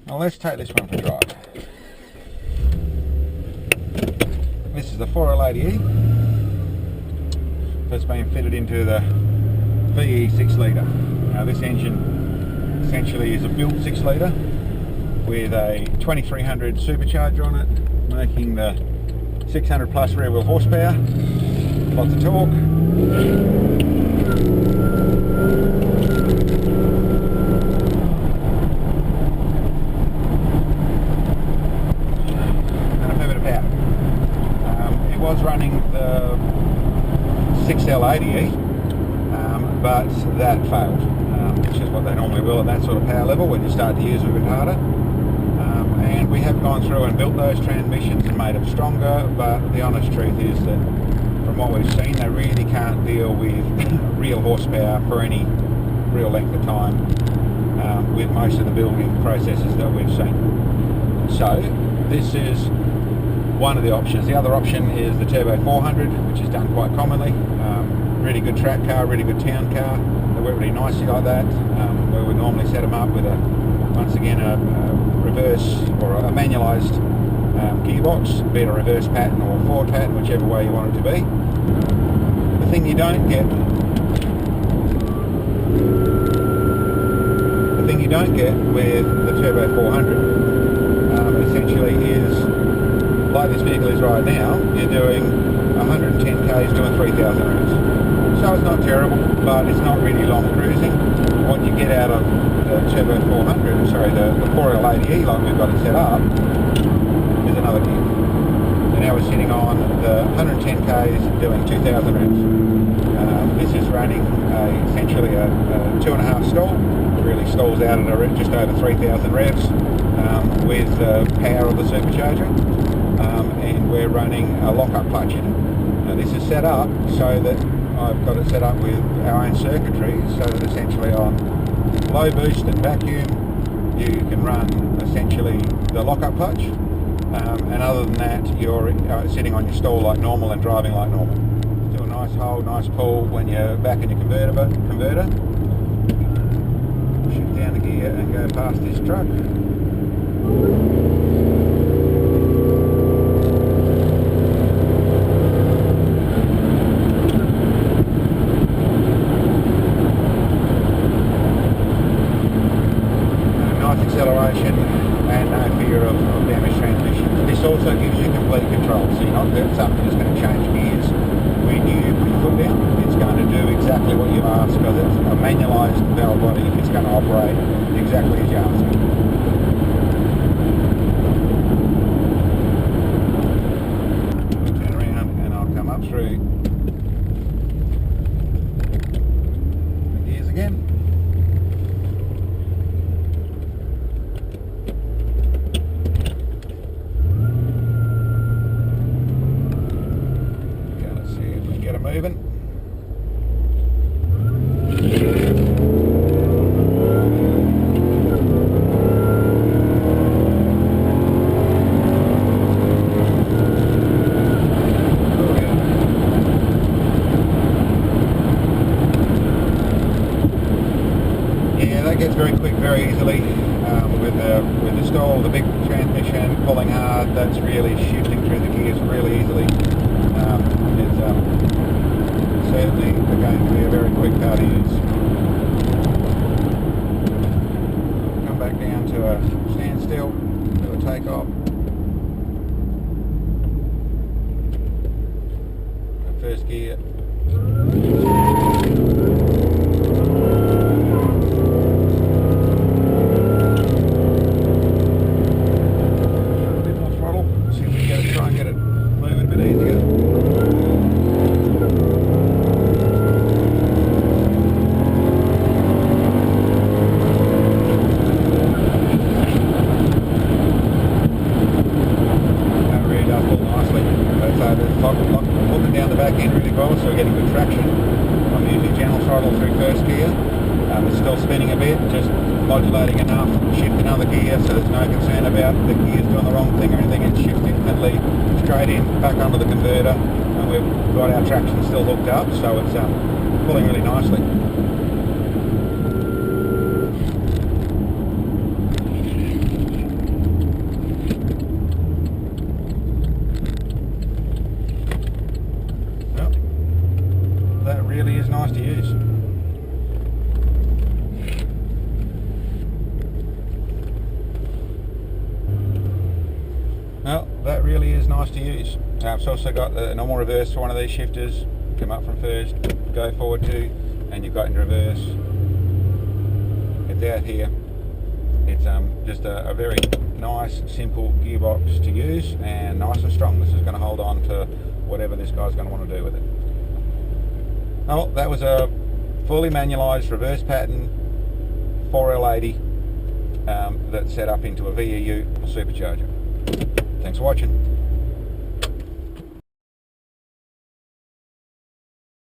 Now let's take this one for a drive. This is the 4L80E that's been fitted into the VE 6 litre. Now this engine essentially is a built 6 litre with a 2300 supercharger on it, making the 600 plus rear wheel horsepower, lots of torque. And a fair bit of power. It was running the 6L80E, but that failed, which is what they normally will at that sort of power level when you start to use it a bit harder. And we have gone through and built those transmissions and made them stronger, but the honest truth is that from what we've seen, they really can't deal with real horsepower for any real length of time with most of the building processes that we've seen. So this is one of the options. The other option is the Turbo 400, which is done quite commonly. Really good track car, really good town car. They work really nicely like that, where we normally set them up with once again a reverse or a manualised gearbox, be it a reverse pattern or a forward pattern, whichever way you want it to be. The thing you don't get with the Turbo 400 essentially is, like this vehicle is right now, you're doing 110 k's doing 3,000 revs. So it's not terrible, but it's not really long cruising. What you get out of the Turbo 400, sorry, the 4L80E, like we've got it set up, is another gear. So now we're sitting on the 110 k's doing 2,000 revs. This is running essentially a 2.5 stall. It really stalls out at just over 3,000 revs with the power of the supercharger. And we're running a lock-up clutch in it. Now this is set up so that I've got it set up with our own circuitry, so that essentially on low boost and vacuum you can run essentially the lock-up clutch, and other than that you're sitting on your stall like normal and driving like normal. Do a nice hold, nice pull when you're back in your converter. Shift down the gear and go past this truck. Acceleration and no fear of damaged transmission. This also gives you complete control, so you're not doing something that's going to change gears when you put your foot down. It's going to do exactly what you ask, because it's a manualised valve body. It's going to operate exactly as you ask it. Turn around and I'll come up through the gears again. Moving. Yeah, that gets very quick very easily with the stall, the big transmission pulling hard. That's really shifting through the gears really easily. It's certainly going to be a very quick car to use. Come back down to a standstill, do a takeoff. First gear. A bit more throttle, see if we can try and get it moving a bit easier. Looking down the back end really well, so we're getting good traction. I'm using gentle throttle through first gear. It's still spinning a bit, just modulating enough, shift another gear, so there's no concern about the gears doing the wrong thing or anything. It's shift instantly, straight in, back onto the converter, and we've got our traction still hooked up, so it's pulling really nicely. use. It's also got the normal reverse for one of these shifters. Come up from first, go forward to, and you've got into reverse. It's out here. It's just a very nice, simple gearbox to use, and nice and strong. This is going to hold on to whatever this guy's going to want to do with it. Oh, that was a fully manualised reverse pattern 4L80 that's set up into a VE Supercharger. Thanks for watching.